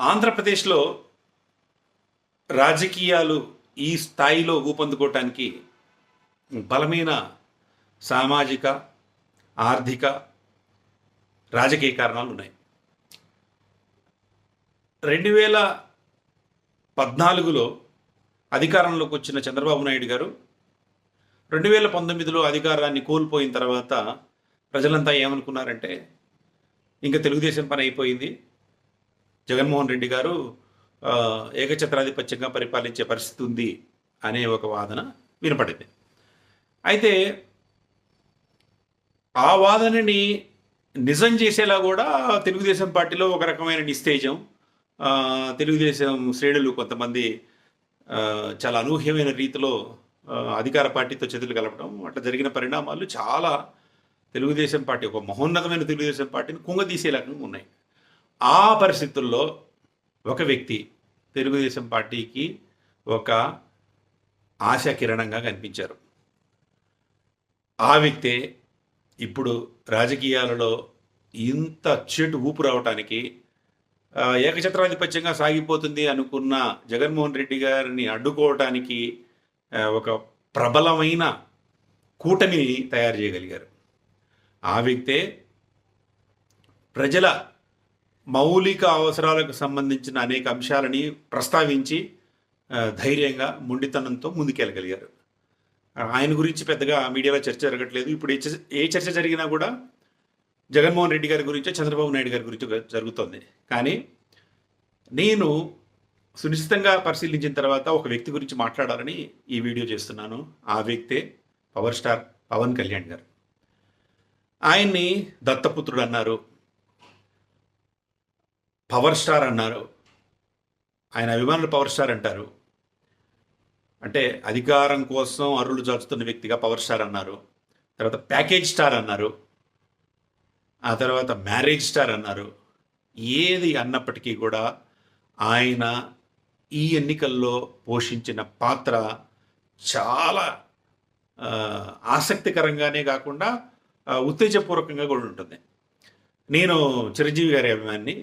ఆంధ్రప్రదేశ్లో రాజకీయాలు ఈ స్థాయిలో ఊపందుకోవటానికి బలమైన సామాజిక, ఆర్థిక, రాజకీయ కారణాలు ఉన్నాయి. 2014లో అధికారంలోకి వచ్చిన చంద్రబాబు నాయుడు గారు 2019లో అధికారాన్ని కోల్పోయిన తర్వాత ప్రజలంతా ఏమనుకున్నారంటే ఇంకా తెలుగుదేశం పని అయిపోయింది, జగన్మోహన్ రెడ్డి గారు ఏకఛత్రాధిపత్యంగా పరిపాలించే పరిస్థితి ఉంది అనే ఒక వాదన వినపడింది. అయితే ఆ వాదనని నిజం చేసేలా కూడా తెలుగుదేశం పార్టీలో ఒక రకమైన నిస్తేజం, తెలుగుదేశం శ్రేణులు కొంతమంది చాలా అనూహ్యమైన రీతిలో అధికార పార్టీతో చేతులు కలపడం, అట్లా జరిగిన పరిణామాలు చాలా తెలుగుదేశం పార్టీ, ఒక మహోన్నతమైన తెలుగుదేశం పార్టీని కుంగదీసేలాగా ఉన్నాయి. ఆ పరిస్థితుల్లో ఒక వ్యక్తి తెలుగుదేశం పార్టీకి ఒక ఆశాకిరణంగా కనిపించారు. ఆ వ్యక్తే ఇప్పుడు రాజకీయాలలో ఇంత చెడు ఊపు రావటానికి, ఏకఛత్రాధిపత్యంగా సాగిపోతుంది అనుకున్న జగన్మోహన్ రెడ్డి గారిని అడ్డుకోవటానికి ఒక ప్రబలమైన కూటమిని తయారు చేయగలిగారు. ఆ వ్యక్తే ప్రజల మౌలిక అవసరాలకు సంబంధించిన అనేక అంశాలని ప్రస్తావించి ధైర్యంగా మొండితనంతో ముందుకెళ్ళగలిగారు. ఆయన గురించి పెద్దగా మీడియాలో చర్చ జరగట్లేదు. ఇప్పుడు ఏ చర్చ జరిగినా కూడా జగన్మోహన్ రెడ్డి గారి గురించో చంద్రబాబు నాయుడు గారి గురించో జరుగుతుంది. కానీ నేను సునిశ్చితంగా పరిశీలించిన తర్వాత ఒక వ్యక్తి గురించి మాట్లాడాలని ఈ వీడియో చేస్తున్నాను. ఆ వ్యక్తే పవర్ స్టార్ పవన్ కళ్యాణ్ గారు. ఆయన్ని దత్తపుత్రుడు అన్నారు, పవర్ స్టార్ అన్నారు, ఆయన అభిమానులు పవర్ స్టార్ అంటారు. అంటే అధికారం కోసం అరులు చాచుతున్న వ్యక్తిగా పవర్ స్టార్ అన్నారు. తర్వాత ప్యాకేజ్ స్టార్ అన్నారు, ఆ తర్వాత మ్యారేజ్ స్టార్ అన్నారు. ఏది అన్నప్పటికీ కూడా ఆయన ఈ ఎన్నికల్లో పోషించిన పాత్ర చాలా ఆసక్తికరంగానే కాకుండా ఉత్తేజపూర్వకంగా కూడా ఉంటుంది. నేను చిరంజీవి గారి అభిమానిని,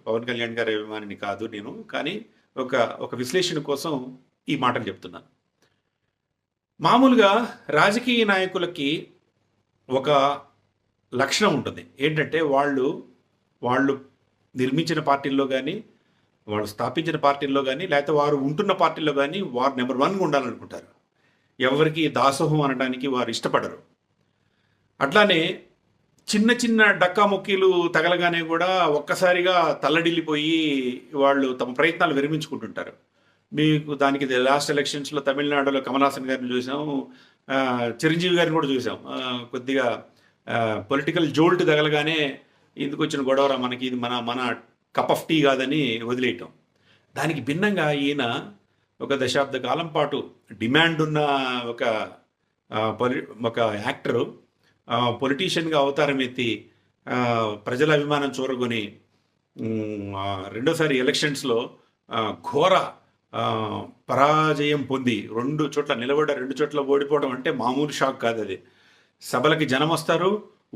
పవన్ కళ్యాణ్ గారి అభిమానిని కాదు నేను. కానీ ఒక విశ్లేషణ కోసం ఈ మాటలు చెప్తున్నాను. మామూలుగా రాజకీయ నాయకులకి ఒక లక్షణం ఉంటుంది. ఏంటంటే వాళ్ళు నిర్మించిన పార్టీల్లో కానీ, వాళ్ళు స్థాపించిన పార్టీల్లో కానీ, లేకపోతే వారు ఉంటున్న పార్టీల్లో కానీ వారు నెంబర్ 1గా ఉండాలనుకుంటారు. ఎవరికి దాసోహం అనడానికి వారు ఇష్టపడరు. అట్లానే చిన్న చిన్న డక్కాముక్కీలు తగలగానే కూడా ఒక్కసారిగా తల్లడిల్లిపోయి వాళ్ళు తమ ప్రయత్నాలు విరమించుకుంటుంటారు. మీకు దానికి లాస్ట్ ఎలక్షన్స్లో తమిళనాడులో కమల్ హాసన్ గారిని చూసాం, చిరంజీవి గారిని కూడా చూసాం. కొద్దిగా పొలిటికల్ జోల్ట్ తగలగానే ఎందుకు వచ్చిన గొడవరా, మనకి ఇది మన కప్ ఆఫ్ టీ కాదని వదిలేయటం. దానికి భిన్నంగా ఈయన ఒక దశాబ్ద కాలం పాటు డిమాండ్ ఉన్న ఒక యాక్టరు పొలిటీషియన్గా అవతారం ఎత్తి ప్రజల అభిమానం చూరగొని రెండోసారి ఎలక్షన్స్లో ఘోర పరాజయం పొంది 2 చోట్ల నిలబడ్డ, 2 చోట్ల ఓడిపోవడం అంటే మామూలు షాక్ కాదు. అది సభలకి జనం వస్తారు,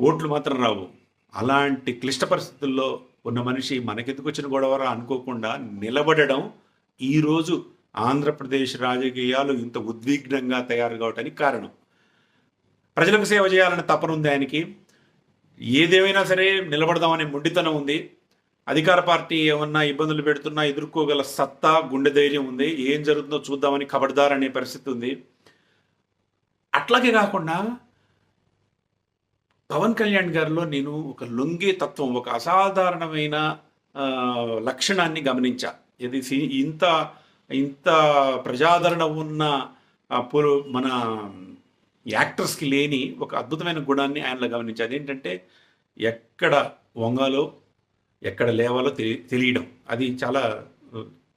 ఓట్లు మాత్రం రావు. అలాంటి క్లిష్ట పరిస్థితుల్లో ఉన్న మనిషి మనకెందుకు వచ్చిన గొడవరా అనుకోకుండా నిలబడడం ఈరోజు ఆంధ్రప్రదేశ్ రాజకీయాలు ఇంత ఉద్విగ్నంగా తయారు కావడానికి కారణం. ప్రజలకు సేవ చేయాలని తపన ఉంది ఆయనకి. ఏదేమైనా సరే నిలబడదామనే మొండితనం ఉంది. అధికార పార్టీ ఏమన్నా ఇబ్బందులు పెడుతున్నా ఎదుర్కోగల సత్తా, గుండె ధైర్యం ఉంది. ఏం జరుగుతుందో చూద్దామని ఖబర్దార్ అనే పరిస్థితి ఉంది. అట్లాగే కాకుండా పవన్ కళ్యాణ్ గారిలో నేను ఒక లొంగే తత్వం, ఒక అసాధారణమైన లక్షణాన్ని గమనించా. ఇది ఇంత ప్రజాదరణ ఉన్న మన యాక్టర్స్కి లేని ఒక అద్భుతమైన గుణాన్ని ఆయనలో గమనించా. అదేంటంటే ఎక్కడ వంగాలో ఎక్కడ లేవాలో తెలియడం. అది చాలా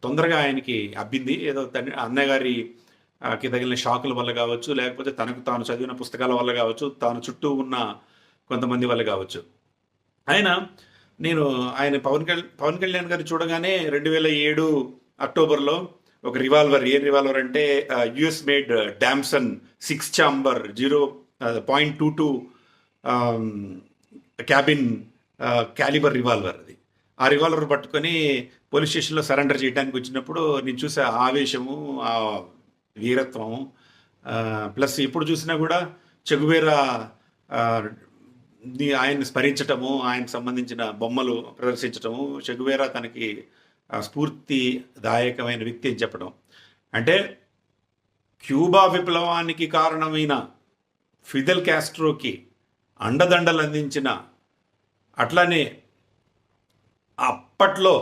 తొందరగా ఆయనకి అబ్బింది. ఏదో అన్నయ్య గారికి తగిలిన షాకుల వల్ల కావచ్చు, లేకపోతే తనకు తాను చదివిన పుస్తకాల వల్ల కావచ్చు, తాను చుట్టూ ఉన్న కొంతమంది వల్ల కావచ్చు. ఆయన పవన్ కళ్యాణ్ గారు చూడగానే 2007 అక్టోబర్లో ఒక రివాల్వర్, ఏ రివాల్వర్ అంటే యుఎస్ మేడ్ డామ్సన్ 6 ఛాంబర్ 0.22 క్యాబిన్ క్యాలిబర్ రివాల్వర్. అది ఆ రివాల్వర్ పట్టుకొని పోలీస్ స్టేషన్లో సరెండర్ చేయడానికి వచ్చినప్పుడు నేను చూసే ఆ ఆవేశము, ఆ వీరత్వం, ప్లస్ ఎప్పుడు చూసినా కూడా చెగువేరా ఆయన్ని స్మరించటము, ఆయనకు సంబంధించిన బొమ్మలు ప్రదర్శించటము, చెగువేరా తనకి స్ఫూర్తిదాయకమైన వ్యక్తి అని చెప్పడం. అంటే క్యూబా విప్లవానికి కారణమైన ఫిడెల్ క్యాస్ట్రోకి అండదండలు అందించిన, అట్లానే అప్పట్లో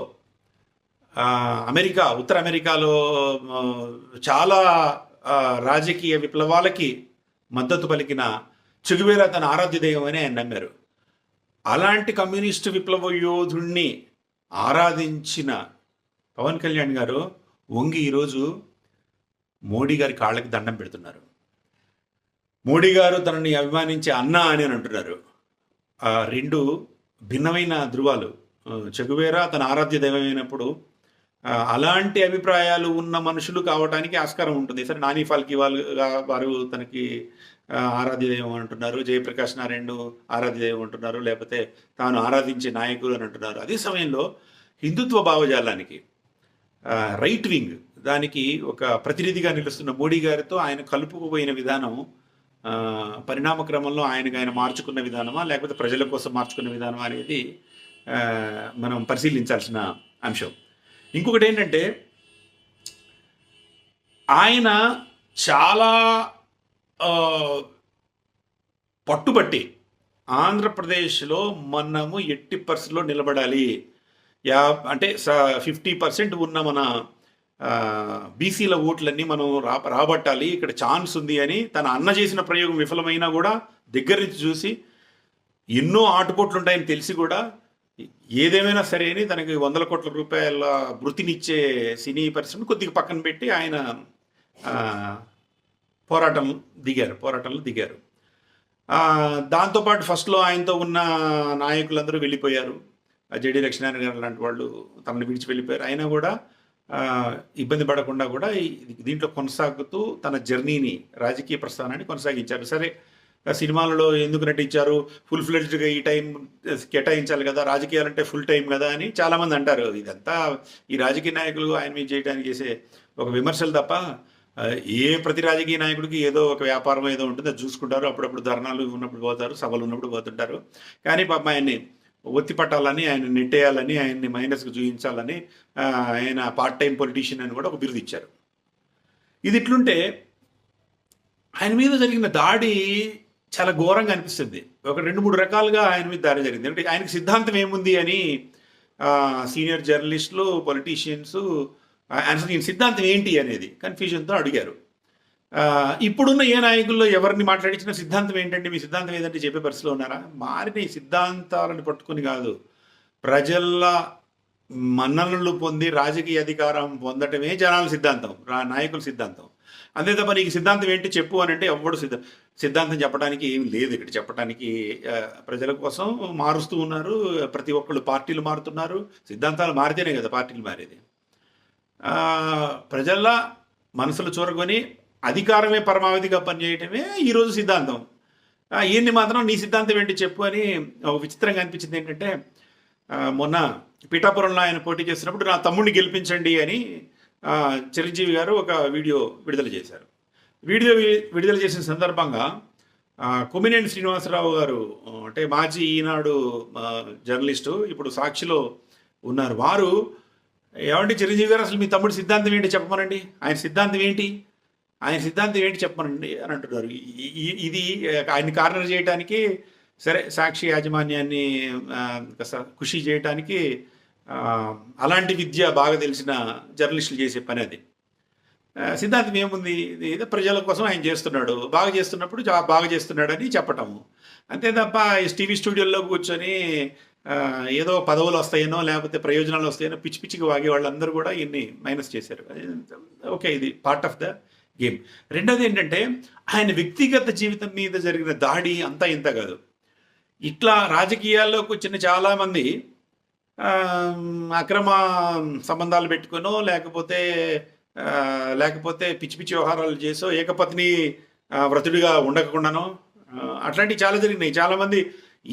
ఉత్తర అమెరికాలో చాలా రాజకీయ విప్లవాలకి మద్దతు పలికిన చెగువేరా తన ఆరాధ్య దైవం అని ఆయన నమ్మారు. అలాంటి కమ్యూనిస్టు విప్లవ యోధుణ్ణి ఆరాధించిన పవన్ కళ్యాణ్ గారు వంగి ఈరోజు మోడీ గారి కాళ్ళకి దండం పెడుతున్నారు. మోడీ గారు తనని అభిమానించే అన్న అని అంటున్నారు. రెండు భిన్నమైన ధృవాలు. చెగువేరా తన ఆరాధ్య దైవమైనప్పుడు అలాంటి అభిప్రాయాలు ఉన్న మనుషులు కావడానికి ఆస్కారం ఉంటుంది. సరే, నాని ఫాల్కి వారు తనకి ఆరాధ్య దైవం అంటున్నారు, జయప్రకాష్ నారాయణ ఆరాధ్య దైవం అంటున్నారు, లేకపోతే తాను ఆరాధించే నాయకులు అని అంటున్నారు. అదే సమయంలో హిందుత్వ భావజాలానికి, రైట్ వింగ్ దానికి ఒక ప్రతినిధిగా నిలుస్తున్న మోడీ గారితో ఆయన కలుపుకుపోయిన విధానం, పరిణామ క్రమంలో ఆయన మార్చుకున్న విధానమా లేకపోతే ప్రజల కోసం మార్చుకున్న విధానమా అనేది మనం పరిశీలించాల్సిన అంశం. ఇంకొకటి ఏంటంటే, ఆయన చాలా పట్టుబట్టి ఆంధ్రప్రదేశ్లో మనము ఎట్టి పరిస్థితుల్లో నిలబడాలి, అంటే 50% ఉన్న మన బీసీల ఓట్లన్నీ మనం రాబట్టాలి, ఇక్కడ ఛాన్స్ ఉంది అని తన అన్న చేసిన ప్రయోగం విఫలమైనా కూడా దగ్గర నుంచి చూసి, ఎన్నో ఆటుపోట్లు ఉంటాయని తెలిసి కూడా ఏదేమైనా సరే అని తనకి 100 కోట్ల రూపాయల వృత్తినిచ్చే సినీ పరిశ్రమ కొద్దిగా పక్కన పెట్టి ఆయన పోరాటంలో దిగారు. దాంతోపాటు ఫస్ట్లో ఆయనతో ఉన్న నాయకులందరూ వెళ్ళిపోయారు. జేడీ లక్ష్మీనారాయణ గారు లాంటి వాళ్ళు తనని విడిచి వెళ్ళిపోయారు. అయినా కూడా ఇబ్బంది పడకుండా కూడా దీంట్లో కొనసాగుతూ తన జర్నీని, రాజకీయ ప్రస్థానాన్ని కొనసాగించారు. సరే, సినిమాలలో ఎందుకు నటించారు, ఫుల్ ఫ్లెడ్జ్డ్గా ఈ టైం కేటాయించాలి కదా, రాజకీయాలంటే ఫుల్ టైం కదా అని చాలామంది అంటారు. ఇదంతా ఈ రాజకీయ నాయకులు ఆయన మీద చేయడానికి చేసే ఒక విమర్శలు తప్ప, ప్రతి రాజకీయ నాయకుడికి ఏదో ఒక వ్యాపారం ఏదో ఉంటుంది, అది చూసుకుంటారు. అప్పుడప్పుడు ధర్నాలు ఉన్నప్పుడు పోతారు, సభలు ఉన్నప్పుడు పోతుంటారు. కానీ పాపం ఆయన్ని ఒత్తి పట్టాలని, ఆయన నెట్టేయాలని, ఆయన్ని మైనస్కి చూపించాలని ఆయన పార్ట్ టైం పొలిటీషియన్ అని కూడా ఒక బిరుదు ఇచ్చారు. ఇది ఇట్లుంటే ఆయన మీద జరిగిన దాడి చాలా ఘోరంగా అనిపిస్తుంది. ఒక 2-3 రకాలుగా ఆయన మీద దాడి జరిగింది. అంటే ఆయనకి సిద్ధాంతం ఏముంది అని సీనియర్ జర్నలిస్టులు, పొలిటీషియన్స్ ఆయన సిద్ధాంతం ఏంటి అనేది కన్ఫ్యూజన్తో అడిగారు. ఇప్పుడున్న ఏ నాయకుల్లో ఎవరిని మాట్లాడించిన సిద్ధాంతం ఏంటంటే, మీ సిద్ధాంతం ఏదంటే చెప్పే పరిస్థితిలో ఉన్నారా? మారిన ఈ సిద్ధాంతాలను పట్టుకుని కాదు, ప్రజల మన్ననలు పొంది రాజకీయ అధికారం పొందటమే జనాల సిద్ధాంతం, నాయకుల సిద్ధాంతం. అంతే తప్ప నీకు సిద్ధాంతం ఏంటి చెప్పు అని అంటే ఎవడు సిద్ధాంతం చెప్పడానికి ఏం లేదు ఇక్కడ. చెప్పడానికి ప్రజల కోసం మారుస్తూ ఉన్నారు. ప్రతి ఒక్కళ్ళు పార్టీలు మారుతున్నారు. సిద్ధాంతాలు మారితేనే కదా పార్టీలు మారేది. ప్రజల మనసులు చూరగొని అధికారమే పరమావధిగా పనిచేయటమే ఈరోజు సిద్ధాంతం. ఈయన్ని మాత్రం నీ సిద్ధాంతం ఏంటి చెప్పు అని ఒక విచిత్రంగా అనిపించింది. ఏంటంటే, మొన్న పిఠాపురంలో ఆయన పోటీ చేసినప్పుడు నా తమ్ముడిని గెలిపించండి అని చిరంజీవి గారు ఒక వీడియో విడుదల చేశారు. విడుదల చేసిన సందర్భంగా కొమ్మినేని శ్రీనివాసరావు గారు, అంటే మాజీ ఈనాడు జర్నలిస్టు, ఇప్పుడు సాక్షిలో ఉన్నారు, వారు ఏమంటే చిరంజీవి గారు అసలు మీ తమ్ముడి సిద్ధాంతం ఏంటి చెప్పమనండి, ఆయన సిద్ధాంతం ఏంటి చెప్పమనండి అని అంటున్నారు. ఇది ఆయన్ని కార్నర్ చేయడానికి, సరే సాక్షి యాజమాన్యాన్ని ఖుషి చేయడానికి అలాంటి విద్య బాగా తెలిసిన జర్నలిస్టులు చేసే పని అది. సిద్ధాంతం ఏముంది, ఏదో ప్రజల కోసం ఆయన చేస్తున్నాడు, బాగా చేస్తున్నప్పుడు బాగా చేస్తున్నాడని చెప్పటము అంతే తప్ప టీవీ స్టూడియోలో కూర్చొని ఏదో పదవులు వస్తాయనో లేకపోతే ప్రయోజనాలు వస్తాయనో పిచ్చి పిచ్చికి వాగే వాళ్ళందరూ కూడా ఇన్ని మైనస్ చేశారు. ఓకే, ఇది పార్ట్ ఆఫ్ ద గేమ్. రెండోది ఏంటంటే, ఆయన వ్యక్తిగత జీవితం మీద జరిగిన దాడి అంతా ఇంత కాదు. ఇట్లా రాజకీయాల్లోకి వచ్చిన చాలామంది అక్రమ సంబంధాలు పెట్టుకునో లేకపోతే పిచ్చి పిచ్చి వ్యవహారాలు చేసో ఏకపత్ని వ్రతుడిగా ఉండకుండానో అట్లాంటివి చాలా జరిగినాయి. చాలామంది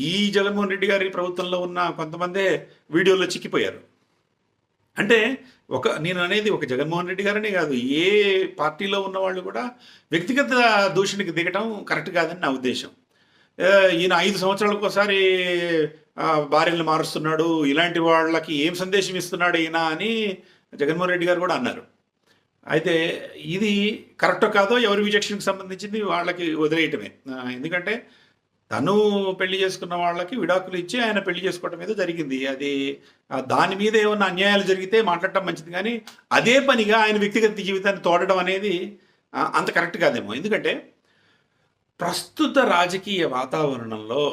ఈ జగన్మోహన్ రెడ్డి గారి ప్రభుత్వంలో ఉన్న కొంతమందే వీడియోలో చిక్కిపోయారు. అంటే నేను అనేది ఒక జగన్మోహన్ రెడ్డి గారనే కాదు, ఏ పార్టీలో ఉన్న వాళ్ళు కూడా వ్యక్తిగత దూషణకి దిగటం కరెక్ట్ కాదని నా ఉద్దేశం. ఈయన 5 సంవత్సరాలకు ఒకసారి భార్యలను మారుస్తున్నాడు, ఇలాంటి వాళ్ళకి ఏం సందేశం ఇస్తున్నాడు ఈయన అని జగన్మోహన్ రెడ్డి గారు కూడా అన్నారు. అయితే ఇది కరెక్టో కాదో ఎవరి విచక్షణకు సంబంధించింది వాళ్ళకి వదిలేయటమే. ఎందుకంటే తను పెళ్లి చేసుకున్న వాళ్ళకి విడాకులు ఇచ్చి ఆయన పెళ్లి చేసుకోవటం మీద జరిగింది. అది దాని మీద ఏమన్నా అన్యాయాలు జరిగితే మాట్లాడటం మంచిది, కానీ అదే పనిగా ఆయన వ్యక్తిగత జీవితాన్ని తోడడం అనేది అంత కరెక్ట్ కాదేమో. ఎందుకంటే ప్రస్తుత రాజకీయ వాతావరణంలో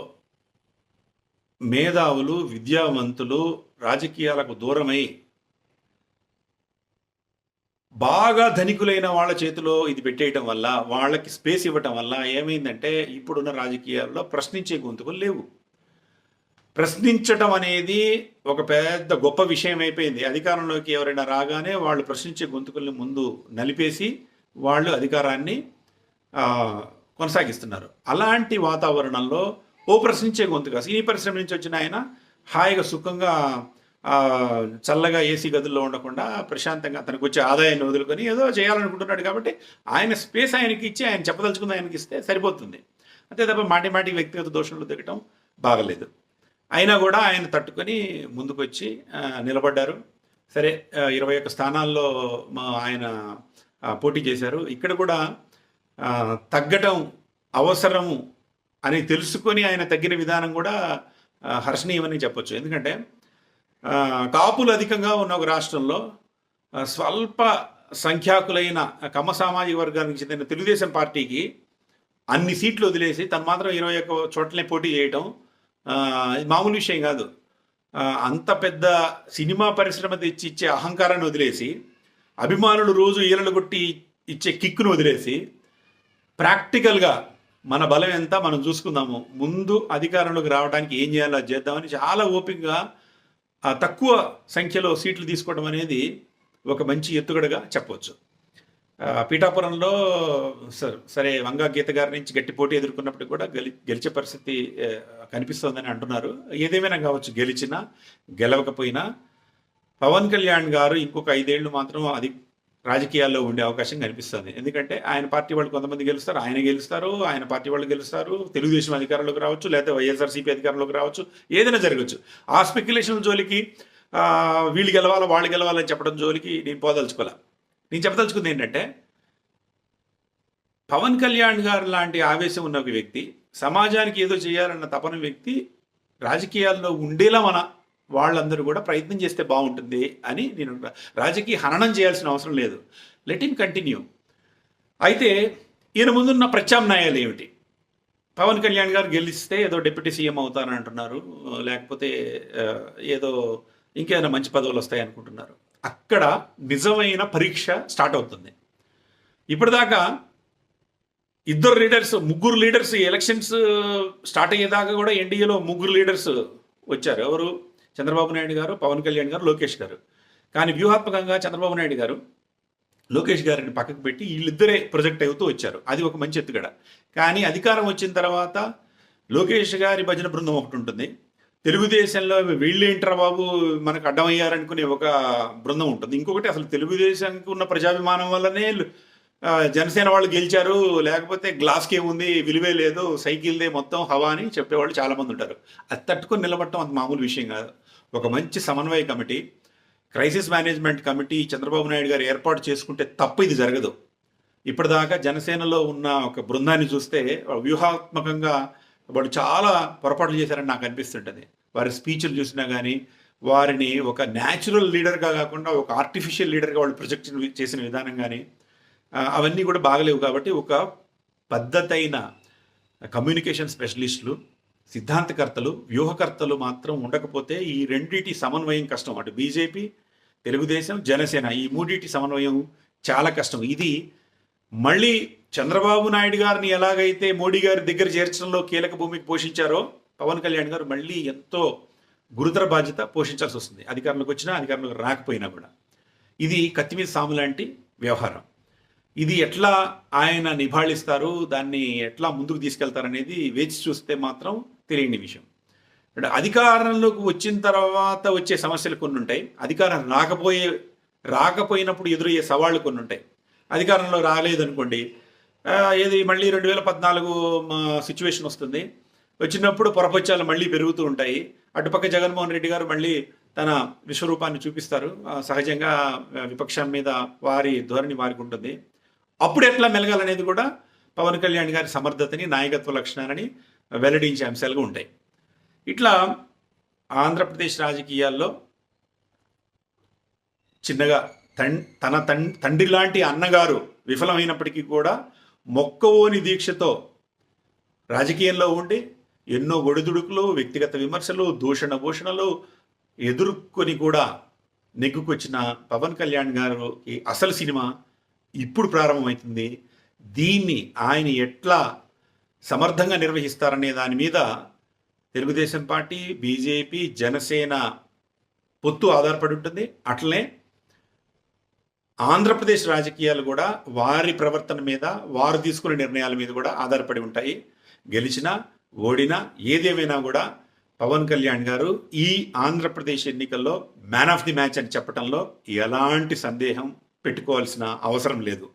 మేధావులు, విద్యావంతులు రాజకీయాలకు దూరమై బాగా ధనికులైన వాళ్ళ చేతిలో ఇది పెట్టేయటం వల్ల, వాళ్ళకి స్పేస్ ఇవ్వటం వల్ల ఏమైందంటే ఇప్పుడున్న రాజకీయాల్లో ప్రశ్నించే గొంతుకులు లేవు. ప్రశ్నించటం అనేది ఒక పెద్ద గొప్ప విషయం అయిపోయింది. అధికారంలోకి ఎవరైనా రాగానే వాళ్ళు ప్రశ్నించే గొంతుకుల్ని ముందు నలిపేసి వాళ్ళు అధికారాన్ని కొనసాగిస్తున్నారు. అలాంటి వాతావరణంలో ప్రశ్నించే గొంతుగా సినీ పరిశ్రమ నుంచి వచ్చిన ఆయన హాయిగా సుఖంగా చల్లగా ఏసీ గదుల్లో ఉండకుండా ప్రశాంతంగా తనకు వచ్చే ఆదాయాన్ని వదులుకొని ఏదో చేయాలనుకుంటున్నాడు. కాబట్టి ఆయన స్పేస్ ఆయనకి ఇచ్చి ఆయన చెప్పదలుచుకుంది ఆయనకి ఇస్తే సరిపోతుంది. అంతే తప్ప మాటి వ్యక్తిగత దోషంలో దిగటం బాగలేదు. అయినా కూడా ఆయన తట్టుకొని ముందుకు వచ్చి నిలబడ్డారు. సరే, 21 స్థానాల్లో ఆయన పోటీ చేశారు. ఇక్కడ కూడా తగ్గటం అవసరము అని తెలుసుకొని ఆయన తగ్గిన విధానం కూడా హర్షణీయమని చెప్పొచ్చు. ఎందుకంటే కాపులు అధికంగా ఉన్న ఒక రాష్ట్రంలో స్వల్ప సంఖ్యాకులైన కమ్మ సామాజిక వర్గానికి చెందిన తెలుగుదేశం పార్టీకి అన్ని సీట్లు వదిలేసి తను మాత్రం 21 చోట్లనే పోటీ చేయటం మామూలు విషయం కాదు. అంత పెద్ద సినిమా పరిశ్రమ తెచ్చి ఇచ్చే అహంకారాన్ని వదిలేసి, అభిమానులు రోజు ఈలలు కొట్టి ఇచ్చే కిక్కును వదిలేసి, ప్రాక్టికల్గా మన బలం ఎంత మనం చూసుకుందాము, ముందు అధికారంలోకి రావడానికి ఏం చేయాలో అది చేద్దామని చాలా ఓపికగా తక్కువ సంఖ్యలో సీట్లు తీసుకోవడం అనేది ఒక మంచి ఎత్తుగడగా చెప్పవచ్చు. పీఠాపురంలో సరే వంగా గీత గారి నుంచి గట్టి పోటీ ఎదుర్కొన్నప్పటికీ కూడా గెలిచే పరిస్థితి కనిపిస్తోందని అంటున్నారు. ఏదేమైనా కావచ్చు, గెలిచినా గెలవకపోయినా పవన్ కళ్యాణ్ గారు ఇంకొక 5 ఏళ్ళు మాత్రం అది రాజకీయాల్లో ఉండే అవకాశం కనిపిస్తుంది. ఎందుకంటే ఆయన పార్టీ వాళ్ళు కొంతమంది గెలుస్తారు, ఆయన గెలుస్తారు, ఆయన పార్టీ వాళ్ళు గెలుస్తారు, తెలుగుదేశం అధికారంలోకి రావచ్చు, లేకపోతే వైఎస్ఆర్సీపీ అధికారంలోకి రావచ్చు, ఏదైనా జరగచ్చు. ఆ స్పెక్యులేషన్ జోలికి వీళ్ళు గెలవాలా వాళ్ళు గెలవాలని చెప్పడం జోలికి నేను పోదలుచుకోలే. నేను చెప్పదలుచుకుంది ఏంటంటే, పవన్ కళ్యాణ్ గారు లాంటి ఆవేశం ఉన్న ఒక వ్యక్తి, సమాజానికి ఏదో చేయాలన్న తపన వ్యక్తి రాజకీయాల్లో ఉండేలా వాళ్ళందరూ కూడా ప్రయత్నం చేస్తే బాగుంటుంది అని నేను రాజకీయ హననం చేయాల్సిన అవసరం లేదు. Let him continue. అయితే ఈయన ముందున్న ప్రత్యామ్నాయాలు ఏమిటి? పవన్ కళ్యాణ్ గారు గెలిస్తే ఏదో డిప్యూటీ సీఎం అవుతారని అంటున్నారు, లేకపోతే ఏదో ఇంకేమైనా మంచి పదవులు వస్తాయి అనుకుంటున్నారు. అక్కడ నిజమైన పరీక్ష స్టార్ట్ అవుతుంది. ఇప్పటిదాకా ముగ్గురు లీడర్స్ ఎలక్షన్స్ స్టార్ట్ అయ్యేదాకా కూడా ఎన్డీఏలో 3 లీడర్స్ వచ్చారు. ఎవరు? చంద్రబాబు నాయుడు గారు, పవన్ కళ్యాణ్ గారు, లోకేష్ గారు. కానీ వ్యూహాత్మకంగా చంద్రబాబు నాయుడు గారు లోకేష్ గారిని పక్కకు పెట్టి వీళ్ళిద్దరే ప్రొజెక్ట్ అవుతూ వచ్చారు. అది ఒక మంచి ఎత్తుగడ. కానీ అధికారం వచ్చిన తర్వాత లోకేష్ గారి భజన బృందం ఒకటి ఉంటుంది, తెలుగుదేశంలో వీళ్ళేంట్రా బాబు మనకు అడ్డమయ్యారనుకునే ఒక బృందం ఉంటుంది, ఇంకొకటి అసలు తెలుగుదేశానికి ఉన్న ప్రజాభిమానం వల్లనే జనసేన వాళ్ళు గెలిచారు, లేకపోతే గ్లాస్కి ఏముంది విలువే లేదు, సైకిల్దే మొత్తం హవా అని చెప్పేవాళ్ళు చాలామంది ఉంటారు. అది తట్టుకొని నిలబడటం అంత మామూలు విషయం కాదు. ఒక మంచి సమన్వయ committee, crisis management committee Chandrababu Naidu గారు ఏర్పాటు చేసుకుంటే తప్ప ఇది జరగదు. ఇప్పటిదాకా జనసేనలో ఉన్న ఒక బృందాన్ని చూస్తే వ్యూహాత్మకంగా వాళ్ళు చాలా పొరపాట్లు చేశారని నాకు అనిపిస్తుంటుంది. వారి స్పీచ్లు చూసినా కానీ వారిని ఒక న్యాచురల్ లీడర్గా కాకుండా ఒక ఆర్టిఫిషియల్ లీడర్గా వాళ్ళు ప్రొజెక్ట్ చేసిన విధానం కానీ అవన్నీ కూడా బాగలేవు. కాబట్టి ఒక పద్ధతైన కమ్యూనికేషన్ స్పెషలిస్టులు, సిద్ధాంతకర్తలు, వ్యూహకర్తలు మాత్రం ఉండకపోతే ఈ రెండింటి సమన్వయం కష్టం. అటు బీజేపీ, తెలుగుదేశం, జనసేన ఈ మూడింటి సమన్వయం చాలా కష్టం. ఇది మళ్ళీ చంద్రబాబు నాయుడు గారిని ఎలాగైతే మోడీ గారి దగ్గర చేర్చడంలో కీలక భూమికి పోషించారో పవన్ కళ్యాణ్ గారు మళ్ళీ ఎంతో గురుతర బాధ్యత పోషించాల్సి వస్తుంది, అధికారంలోకి వచ్చినా అధికారంలోకి రాకపోయినా కూడా. ఇది కత్తి మీద సాము లాంటి వ్యవహారం. ఇది ఎట్లా ఆయన నిభాళిస్తారు, దాన్ని ఎట్లా ముందుకు తీసుకెళ్తారనేది వేచి చూస్తే మాత్రం తెలియని విషయం. అంటే అధికారంలోకి వచ్చిన తర్వాత వచ్చే సమస్యలు కొన్ని ఉంటాయి. అధికారం రాకపోయినప్పుడు ఎదురయ్యే సవాళ్ళు కొన్ని ఉంటాయి. అధికారంలో రాలేదనుకోండి, ఏది మళ్ళీ 2014 సిచ్యువేషన్ వస్తుంది. వచ్చినప్పుడు పొరపచ్చాలు మళ్ళీ పెరుగుతూ ఉంటాయి. అటుపక్క జగన్మోహన్ రెడ్డి గారు మళ్ళీ తన విశ్వరూపాన్ని చూపిస్తారు. సహజంగా విపక్షం మీద వారి ధోరణి వారికి ఉంటుంది. అప్పుడు ఎట్లా మెలగాలనేది కూడా పవన్ కళ్యాణ్ గారి సమర్థతని, నాయకత్వ లక్షణాలని వెల్లడించే అంశాలుగా ఉంటాయి. ఇట్లా ఆంధ్రప్రదేశ్ రాజకీయాల్లో చిన్నగా తన తండ్రి లాంటి అన్నగారు విఫలమైనప్పటికీ కూడా మొక్కవోని దీక్షతో రాజకీయంలో ఉండి ఎన్నో ఒడిదుడుకులు, వ్యక్తిగత విమర్శలు, దూషణలు ఎదుర్కొని కూడా నెగ్గుకొచ్చిన పవన్ కళ్యాణ్ గారికి అసలు సినిమా ఇప్పుడు ప్రారంభమవుతుంది. దీన్ని ఆయన ఎట్లా సమర్థంగా నిర్వహిస్తారనే దాని మీద తెలుగుదేశం పార్టీ, బీజేపీ, జనసేన పొత్తు ఆధారపడి ఉంటుంది. అట్లనే ఆంధ్రప్రదేశ్ రాజకీయాలు కూడా వారి ప్రవర్తన మీద, వారు తీసుకునే నిర్ణయాల మీద కూడా ఆధారపడి ఉంటాయి. గెలిచినా ఓడినా ఏదేమైనా కూడా పవన్ కళ్యాణ్ గారు ఈ ఆంధ్రప్రదేశ్ ఎన్నికల్లో మ్యాన్ ఆఫ్ ది మ్యాచ్ అని చెప్పడంలో ఎలాంటి సందేహం పెట్టుకోవాల్సిన అవసరం లేదు.